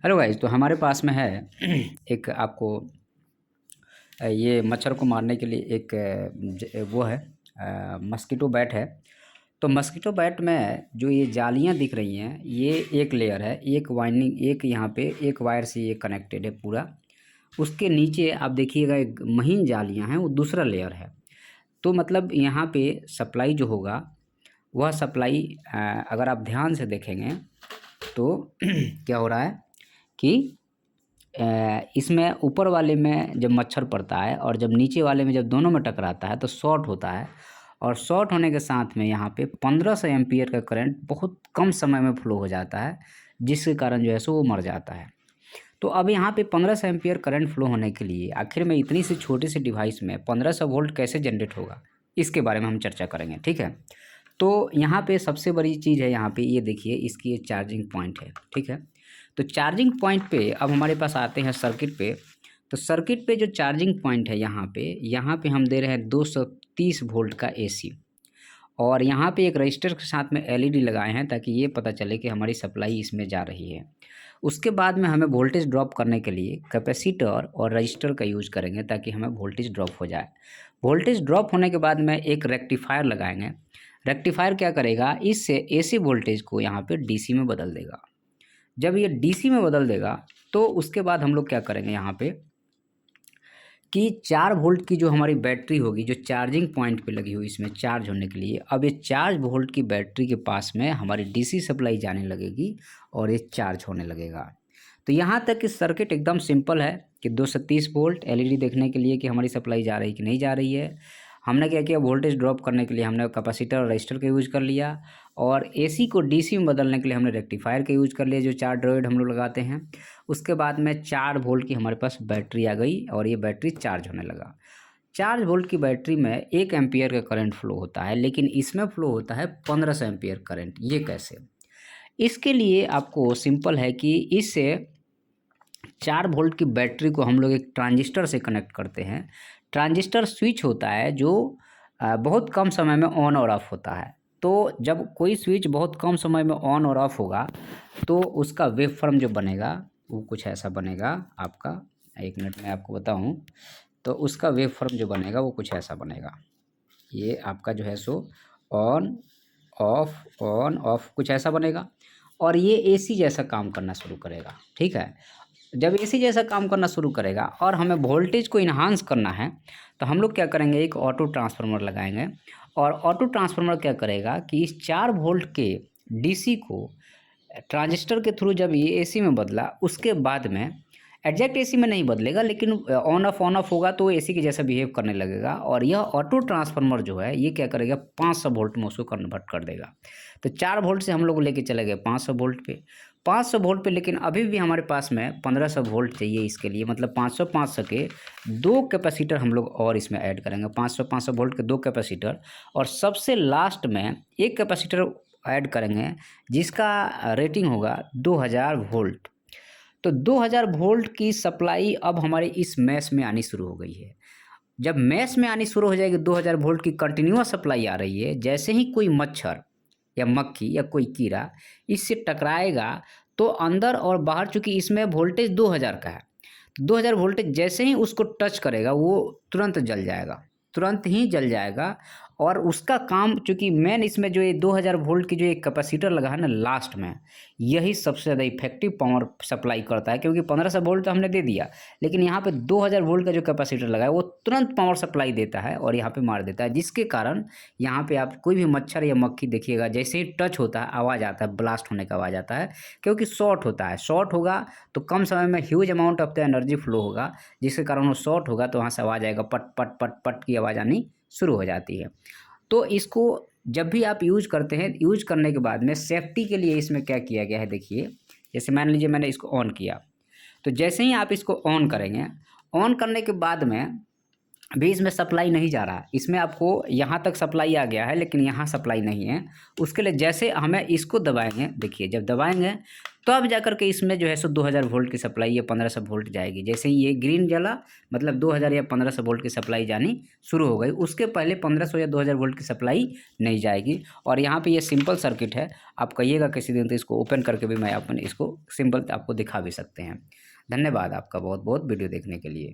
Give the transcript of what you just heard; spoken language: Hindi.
हेलो गाइस, तो हमारे पास में है एक आपको ये मच्छर को मारने के लिए एक वो है मस्कीटो बैट है। तो मस्कीटो बैट में जो ये जालियां दिख रही हैं ये एक लेयर है, एक वाइंडिंग, एक यहाँ पे एक वायर से ये कनेक्टेड है पूरा। उसके नीचे आप देखिएगा एक महीन जालियां हैं, वो दूसरा लेयर है। तो मतलब यहाँ पे सप्लाई जो होगा वह सप्लाई अगर आप ध्यान से देखेंगे तो क्या हो रहा है कि इसमें ऊपर वाले में जब मच्छर पड़ता है और जब नीचे वाले में जब दोनों में टकराता है तो शॉर्ट होता है। और शॉर्ट होने के साथ में यहाँ पे 1500 एम्पीयर का करंट बहुत कम समय में फ्लो हो जाता है, जिसके कारण जो है सो वो मर जाता है। तो अब यहाँ पे 1500 एम्पीयर करंट फ्लो होने के लिए आखिर में इतनी सी छोटी सी डिवाइस में 1500 वोल्ट कैसे जनरेट होगा, इसके बारे में हम चर्चा करेंगे। ठीक है, तो यहाँ पे सबसे बड़ी चीज़ है, यहाँ पे ये देखिए इसकी ये चार्जिंग पॉइंट है। ठीक है, तो चार्जिंग पॉइंट पे अब हमारे पास आते हैं सर्किट पे। तो सर्किट पे जो चार्जिंग पॉइंट है यहाँ पे हम दे रहे हैं 230 वोल्ट का एसी। और यहाँ पे एक रजिस्टर के साथ में एलईडी लगाए हैं ताकि ये पता चले कि हमारी सप्लाई इसमें जा रही है। उसके बाद में हमें वोल्टेज ड्रॉप करने के लिए कैपेसिटर और रजिस्टर का यूज़ करेंगे ताकि हमें वोल्टेज ड्रॉप हो जाए। वोल्टेज ड्रॉप होने के बाद में एक रेक्टिफायर लगाएंगे। रेक्टिफायर क्या करेगा, इससे एसी वोल्टेज को यहाँ पे डीसी में बदल देगा। जब ये डीसी में बदल देगा तो उसके बाद हम लोग क्या करेंगे यहाँ पे कि 4 वोल्ट की जो हमारी बैटरी होगी, जो चार्जिंग पॉइंट पे लगी हुई इसमें चार्ज होने के लिए, अब ये 4 वोल्ट की बैटरी के पास में हमारी डीसी सप्लाई जाने लगेगी और ये चार्ज होने लगेगा। तो यहाँ तक कि सर्किट एकदम सिंपल है कि 230 वोल्ट एलईडी देखने के लिए कि हमारी सप्लाई जा रही कि नहीं जा रही है। हमने क्या किया, वोल्टेज ड्रॉप करने के लिए हमने कैपेसिटर और रजिस्टर का यूज़ कर लिया। और एसी को डीसी में बदलने के लिए हमने रेक्टिफायर का यूज़ कर लिया, जो 4 डायोड हम लोग लगाते हैं। उसके बाद में 4 वोल्ट की हमारे पास बैटरी आ गई और ये बैटरी चार्ज होने लगा। 4 वोल्ट की बैटरी में 1 एम्पीयर का करंट फ्लो होता है, लेकिन इसमें फ्लो होता है 1500 एम्पीयर करंट। ये कैसे? इसके लिए आपको सिंपल है कि इससे 4 वोल्ट की बैटरी को हम लोग एक ट्रांजिस्टर से कनेक्ट करते हैं। ट्रांजिस्टर स्विच होता है जो बहुत कम समय में ऑन और ऑफ होता है। तो जब कोई स्विच बहुत कम समय में ऑन और ऑफ होगा तो उसका वेव फॉर्म जो बनेगा वो कुछ ऐसा बनेगा आपका। 1 मिनट में आपको बताऊं, तो उसका वेव फॉर्म जो बनेगा वो कुछ ऐसा बनेगा। ये आपका जो है सो ऑन ऑफ कुछ ऐसा बनेगा और ये एसी जैसा काम करना शुरू करेगा। ठीक है, जब एसी जैसा काम करना शुरू करेगा और हमें वोल्टेज को इन्हांस करना है तो हम लोग क्या करेंगे, एक ऑटो ट्रांसफार्मर लगाएंगे। और ऑटो ट्रांसफार्मर क्या करेगा कि इस 4 वोल्ट के डीसी को ट्रांजिस्टर के थ्रू जब ये एसी में बदला, उसके बाद में एग्जैक्ट एसी में नहीं बदलेगा, लेकिन ऑन ऑफ होगा तो एसी के जैसा बिहेव करने लगेगा। और यह ऑटो ट्रांसफार्मर जो है ये क्या करेगा, 500 वोल्ट में उसको कन्वर्ट कर देगा। तो 4 वोल्ट से हम लोग लेके चले गए 500 वोल्ट पे, 500 वोल्ट पे। लेकिन अभी भी हमारे पास में 1500 वोल्ट चाहिए इसके लिए, मतलब 500 के 2 कैपेसिटर हम लोग और इसमें ऐड करेंगे। 500 वोल्ट के 2 कैपेसिटर और सबसे लास्ट में एक कैपेसिटर ऐड करेंगे जिसका रेटिंग होगा 2000 वोल्ट। तो 2000 वोल्ट की सप्लाई अब हमारे इस मैश में आनी शुरू हो गई है। जब मैश में आनी शुरू हो जाएगी 2000 वोल्ट की कंटिन्यूअस सप्लाई आ रही है, जैसे ही कोई मच्छर या मक्खी या कोई कीड़ा इससे टकराएगा तो अंदर और बाहर, चूंकि इसमें वोल्टेज 2000 का है, 2000 वोल्टेज जैसे ही उसको टच करेगा वो तुरंत जल जाएगा, तुरंत ही जल जाएगा। और उसका काम, चूंकि मेन इसमें जो ये 2000 वोल्ट की जो एक कैपेसिटर लगा है ना लास्ट में, यही सबसे ज़्यादा इफेक्टिव पावर सप्लाई करता है। क्योंकि 1500 वोल्ट तो हमने दे दिया, लेकिन यहाँ पे 2000 वोल्ट का जो कैपेसिटर लगा है वो तुरंत पावर सप्लाई देता है और यहाँ पे मार देता है, जिसके कारण यहाँ पे आप कोई भी मच्छर या मक्खी देखिएगा, जैसे ही टच होता है आवाज़ आता है, ब्लास्ट होने का आवाज़ आता है। क्योंकि शॉर्ट होता है, शॉर्ट होगा तो कम समय में huge amount of the energy flow होगा, जिसके कारण वो शॉर्ट होगा तो वहाँ से आवाज़ आएगा, पट पट पट पट की आवाज़ आनी शुरू हो जाती है। तो इसको जब भी आप यूज करते हैं, यूज करने के बाद में सेफ्टी के लिए इसमें क्या किया गया है, देखिए जैसे मान लीजिए मैंने इसको ऑन किया, तो जैसे ही आप इसको ऑन करेंगे, ऑन करने के बाद में भी इसमें सप्लाई नहीं जा रहा। इसमें आपको यहाँ तक सप्लाई आ गया है, लेकिन यहाँ सप्लाई नहीं है। उसके लिए जैसे हमें इसको दबाएंगे, देखिए जब दबाएंगे तो अब जा कर के इसमें जो है सो 2000 वोल्ट की सप्लाई या 1500 वोल्ट जाएगी। जैसे ही ये ग्रीन जला मतलब 2000 या 1500 वोल्ट की सप्लाई जानी शुरू हो गई। उसके पहले 1500 या 2000 वोल्ट की सप्लाई नहीं जाएगी। और यहाँ पे ये सिंपल सर्किट है। आप कहिएगा किसी दिन तो इसको ओपन करके भी मैं अपन इसको सिंपल आपको दिखा भी सकते हैं। धन्यवाद आपका बहुत बहुत वीडियो देखने के लिए।